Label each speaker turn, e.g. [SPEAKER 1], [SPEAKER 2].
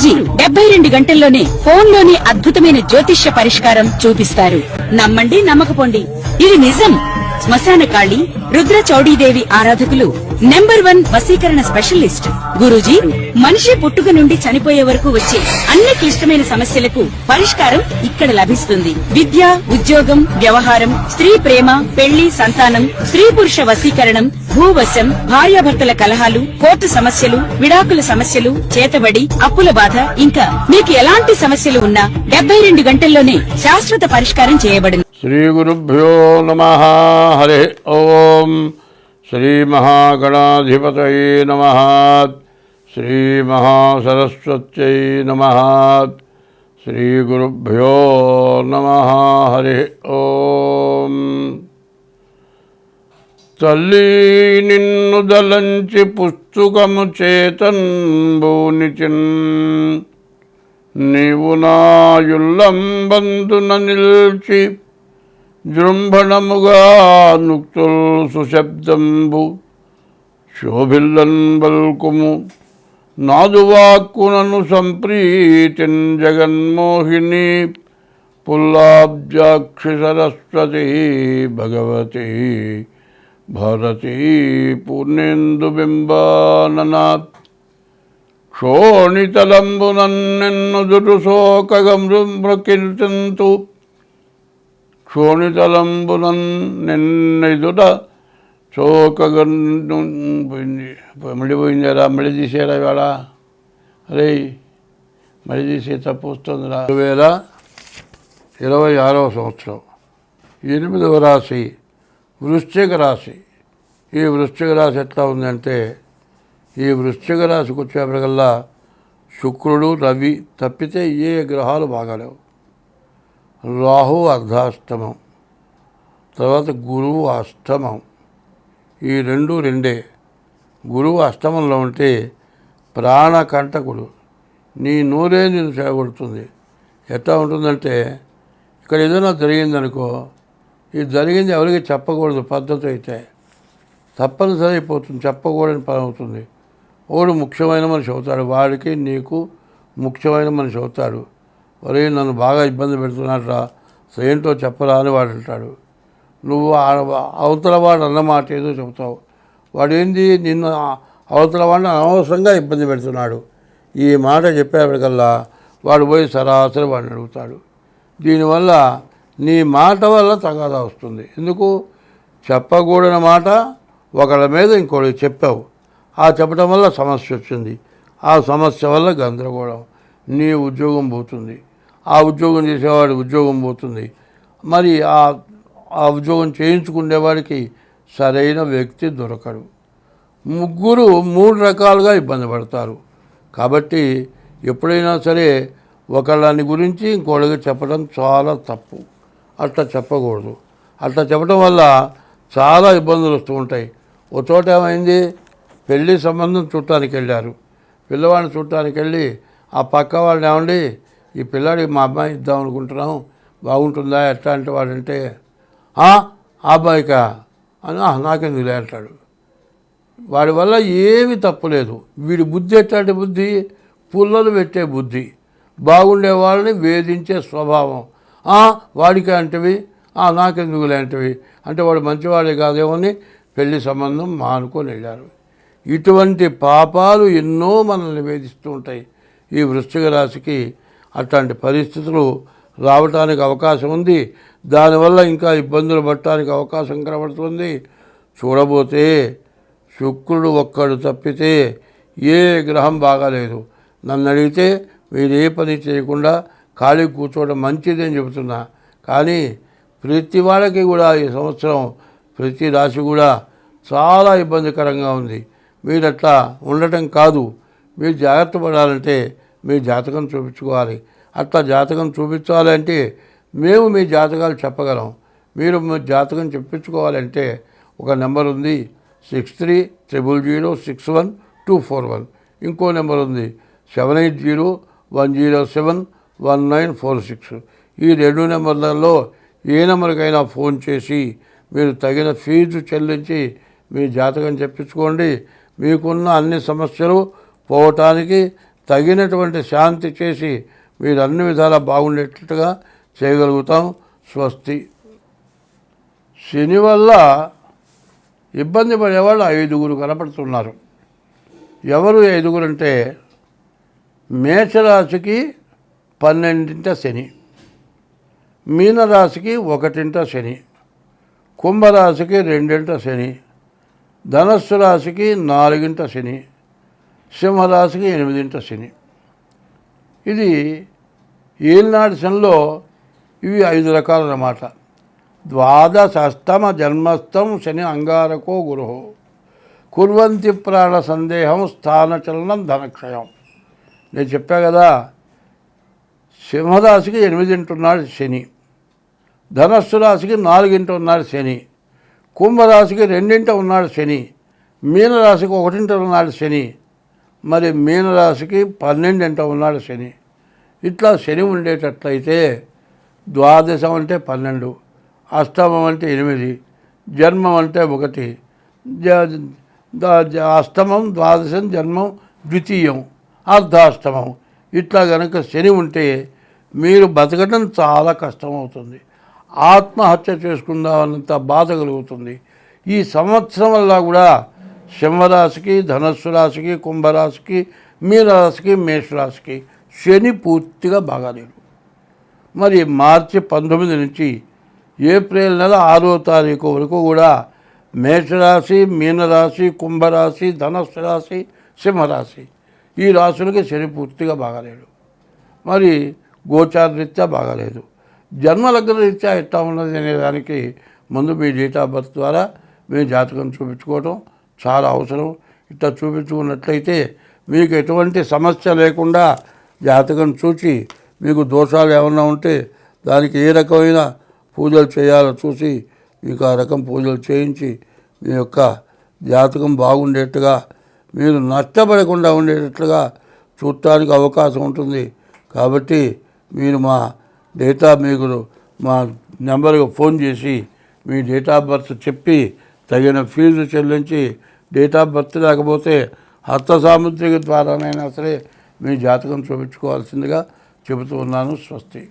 [SPEAKER 1] గురూజీ 72 గంటల్లోనే ఫోన్లోని అద్భుతమైన జ్యోతిష్య పరిష్కారం చూపిస్తారు. నమ్మండి, నమ్మకపోండి, ఇది నిజం. శ్మశాన కాళి రుద్ర చౌడీదేవి ఆరాధకులు నంబర్ 1 వశీకరణ స్పెషలిస్ట్. గురూజీ మనిషి పుట్టుక నుండి చనిపోయే వరకు వచ్చే అన్ని క్లిష్టమైన సమస్యలకు పరిష్కారం ఇక్కడ లభిస్తుంది. విద్య, ఉద్యోగం, వ్యవహారం, స్త్రీ ప్రేమ, పెళ్లి, సంతానం, స్త్రీ పురుష వశీకరణం, భూవశం, భార్యాభర్తల కలహాలు, కోర్టు సమస్యలు, విడాకుల సమస్యలు, చేతబడి, అప్పుల బాధ, ఇంకా మీకు ఎలాంటి సమస్యలు ఉన్నా 72 గంటల్లోనే శాశ్వత పరిష్కారం చేయబడును.
[SPEAKER 2] శ్రీ గురుభ్యో నమః. హరి ఓం. శ్రీ మహాగణాధిపతయే నమః. శ్రీ మహాసరస్వత్యై నమః. శ్రీ గురుభ్యో నమః. హరి ఓం. తల్లి నిన్ను దలంచి పుస్తకము చేతంబూనిచిన్, నీవు నాయుల్లంబందున నిల్చి జృంభణముగా నుక్తుల్ సుశబ్దంబు శోభిల్లన్ బల్కుము నాదువాక్కునను సంప్రీతిన్ జగన్మోహిని పుల్లాబ్జాక్షి సరస్వతి భగవతి భారతీ పూర్ణేందు బింబాననాత్ క్షోణితలంబునన్నెన్నుదురు శోకగమృకీర్తింతు క్షోణితలంబునన్నెన్నెదుట పోయింది. మళ్ళీ పోయిందారా? మళ్ళీ తీసేరా ఇవాళ? అరే మళ్ళీ తీసే తప్పు వస్తుందిరా. 2026వ సంవత్సరం 8వ రాశి వృశ్చిక రాశి. ఈ వృశ్చిక రాశి ఎట్లా ఉందంటే, ఈ వృశ్చిక రాశికి వచ్చేప్పటికల్లా శుక్రుడు, రవి తప్పితే ఏ గ్రహాలు బాగాలేవు. రాహు అర్ధాష్టమం, తర్వాత గురువు అష్టమం. ఈ రెండే. గురువు అష్టమంలో ఉంటే ప్రాణకంటకుడు, నీ నూరే నేను చేయగొడుతుంది. ఎట్లా ఉంటుందంటే, ఇక్కడ ఏదైనా జరిగిందనుకో, ఇది జరిగింది ఎవరికి చెప్పకూడదు. పద్ధతి అయితే తప్పనిసరి అయిపోతుంది, చెప్పకూడని పని అవుతుంది. వాడు ముఖ్యమైన మనిషి అవుతాడు, వాడికి నీకు ముఖ్యమైన మనిషి అవుతాడు. ఒరే నన్ను బాగా ఇబ్బంది పెడుతున్నాడ్రా, ఏంటో చెప్పరా అని వాడు అంటాడు. నువ్వు అవతల వాడు అన్నమాట ఏదో చెబుతావు, వాడేంది నిన్ను అవతల వాడిని అనవసరంగా ఇబ్బంది పెడుతున్నాడు. ఈ మాట చెప్పేప్పటికల్లా వాడు పోయి సరాసరి వాడిని అడుగుతాడు. దీనివల్ల నీ మాట వల్ల తగాదా వస్తుంది. ఎందుకు? చెప్పకూడని మాట ఒకళ్ళ మీద ఇంకోటి చెప్పావు, ఆ చెప్పడం వల్ల సమస్య వచ్చింది. ఆ సమస్య వల్ల గందరగోళం, నీ ఉద్యోగం పోతుంది, ఆ ఉద్యోగం చేసేవాడి ఉద్యోగం పోతుంది. మరి ఆ ఉద్యోగం చేయించుకునేవాడికి సరైన వ్యక్తి దొరకడు. ముగ్గురు 3 రకాలుగా ఇబ్బంది పడతారు. కాబట్టి ఎప్పుడైనా సరే ఒకళ్ళని గురించి ఇంకోళ్ళకి చెప్పడం చాలా తప్పు. అట్లా చెప్పకూడదు. అట్లా చెప్పడం వల్ల చాలా ఇబ్బందులు వస్తూ ఉంటాయి. ఓ చోట ఏమైంది, పెళ్లి సంబంధం చూడటానికి వెళ్ళారు. పిల్లవాడిని చూడటానికి వెళ్ళి ఆ పక్క వాళ్ళని ఏమండి ఈ పిల్లాడికి మా అబ్బాయి ఇద్దాం అనుకుంటున్నాం, బాగుంటుందా ఎట్లా అంటే వాడంటే ఆ అబ్బాయికా అని నాకెందుకులే అంటాడు. వాడి వల్ల ఏమీ తప్పులేదు. వీడి బుద్ధి ఎట్లాంటి బుద్ధి? పుల్లలు పెట్టే బుద్ధి, బాగుండే వాళ్ళని వేధించే స్వభావం. వాడికి అంటవి నాకెందుకులే అంటవి అంటే వాడు మంచివాడే కాదేమని పెళ్లి సంబంధం మానుకొని వెళ్ళారు. ఇటువంటి పాపాలు ఎన్నో మనల్ని వేధిస్తూ ఉంటాయి. ఈ వృశ్చిక రాశికి అట్లాంటి పరిస్థితులు రావటానికి అవకాశం ఉంది. దానివల్ల ఇంకా ఇబ్బందులు పడటానికి అవకాశం కనబడుతుంది. చూడబోతే శుక్రుడు ఒక్కడు తప్పితే ఏ గ్రహం బాగాలేదు. నన్ను అడిగితే మీరు ఏ పని చేయకుండా ఖాళీ కూర్చోవడం మంచిది అని చెబుతున్నా. కానీ ప్రతి వాళ్ళకి కూడా ఈ సంవత్సరం ప్రతి రాశి కూడా చాలా ఇబ్బందికరంగా ఉంది. మీరు అట్లా ఉండటం కాదు, మీరు జాగ్రత్త పడాలంటే మీ జాతకం చూపించుకోవాలి. అట్లా జాతకం చూపించాలంటే మేము మీ జాతకాలు చెప్పగలం. మీరు మీ జాతకం చెప్పించుకోవాలంటే ఒక నెంబర్ ఉంది 6300061241. ఇంకో నెంబర్ ఉంది 7801071946. ఈ 2 నెంబర్లలో ఏ నెంబర్కైనా ఫోన్ చేసి మీరు తగిన ఫీజు చెల్లించి మీ జాతకం చెప్పించుకోండి. మీకున్న అన్ని సమస్యలు పోవటానికి తగినటువంటి శాంతి చేసి మీరు అన్ని విధాలా బాగుండేటట్టుగా చేయగలుగుతాం. స్వస్తి. శని వల్ల ఇబ్బంది పడేవాళ్ళు 5 కనపడుతున్నారు. ఎవరు 5 అంటే మేషరాశికి 12ంట శని, మీనరాశికి 1ంట శని, కుంభరాశికి 2ంట శని, ధనస్సు రాశికి 4ంట శని, సింహరాశికి 8ంట శని. ఇది ఏలినాటి శనిలో ఇవి 5 రకాలన్నమాట. ద్వాదశస్తమ జన్మస్థం శని అంగారకో గురు కుర్వంతి ప్రాణ సందేహం స్థానచలనం ధనక్షయం. నేను చెప్పా కదా, సింహరాశికి 8ంట ఉన్నాడు శని, ధనస్సు రాశికి 4ంట ఉన్నాడు శని, కుంభరాశికి 2ంట ఉన్నాడు శని, మీనరాశికి 1ంట ఉన్నాడు శని, మరి మీనరాశికి 12ంట ఉన్నాడు శని. ఇట్లా శని ఉండేటట్లయితే ద్వాదశం అంటే 12, అష్టమం అంటే 8, జన్మం అంటే 1, అష్టమం, ద్వాదశం, జన్మం, ద్వితీయం, అర్ధాష్టమం. ఇట్లా కనుక శని ఉంటే మీరు బతకడం చాలా కష్టమవుతుంది. ఆత్మహత్య చేసుకుందామన్నంత బాధ కలుగుతుంది. ఈ సంవత్సరం వల్ల కూడా సింహరాశికి, ధనస్సు రాశికి, కుంభరాశికి, మీనరాశికి, మేషరాశికి శని పూర్తిగా బాగాలేడు. మరి మార్చి 19 నుంచి ఏప్రిల్ నెల 6వ తారీఖు వరకు కూడా మేషరాశి, మీనరాశి, కుంభరాశి, ధనస్సు రాశి, సింహరాశి ఈ రాశులకి శని పూర్తిగా బాగాలేడు. మరి గోచార రీత్యా బాగాలేదు. జన్మలగ్న రీత్యా ఎట్లా ఉన్నది అనేదానికి ముందు మీ డేట్ ఆఫ్ బర్త్ ద్వారా మీ జాతకం చూపించుకోవడం చాలా అవసరం. ఇట్లా చూపించుకున్నట్లయితే మీకు ఎటువంటి సమస్య లేకుండా జాతకం చూసి మీకు దోషాలు ఏమన్నా ఉంటే దానికి ఏ రకమైన పూజలు చేయాలో చూసి మీకు ఆ రకం పూజలు చేయించి మీ యొక్క జాతకం బాగుండేట్టుగా, మీరు నష్టపడకుండా ఉండేటట్లుగా చూడటానికి అవకాశం ఉంటుంది. కాబట్టి మీరు మా నెంబర్కి ఫోన్ చేసి మీ డేట్ ఆఫ్ బర్త్ చెప్పి తగిన ఫీజు చెల్లించి, డేట్ ఆఫ్ బర్త్ లేకపోతే హస్త సాముద్రిక ద్వారానైనా సరే మీ జాతకం చూపించుకోవాల్సిందిగా చెబుతూ ఉన్నాను. స్వస్తి.